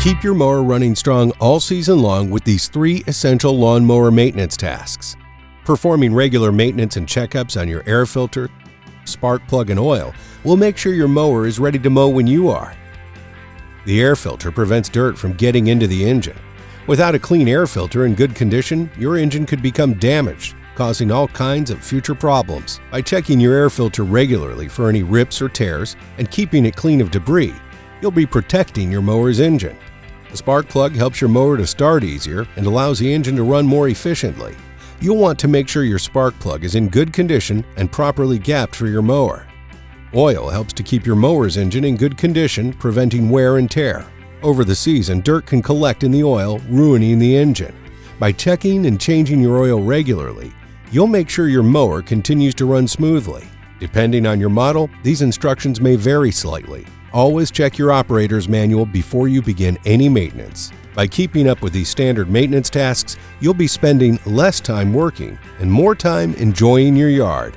Keep your mower running strong all season long with these 3 essential lawnmower maintenance tasks. Performing regular maintenance and checkups on your air filter, spark plug, and oil will make sure your mower is ready to mow when you are. The air filter prevents dirt from getting into the engine. Without a clean air filter in good condition, your engine could become damaged, causing all kinds of future problems. By checking your air filter regularly for any rips or tears and keeping it clean of debris, you'll be protecting your mower's engine. The spark plug helps your mower to start easier and allows the engine to run more efficiently. You'll want to make sure your spark plug is in good condition and properly gapped for your mower. Oil helps to keep your mower's engine in good condition, preventing wear and tear. Over the season, dirt can collect in the oil, ruining the engine. By checking and changing your oil regularly, you'll make sure your mower continues to run smoothly. Depending on your model, these instructions may vary slightly. Always check your operator's manual before you begin any maintenance. By keeping up with these standard maintenance tasks, you'll be spending less time working and more time enjoying your yard.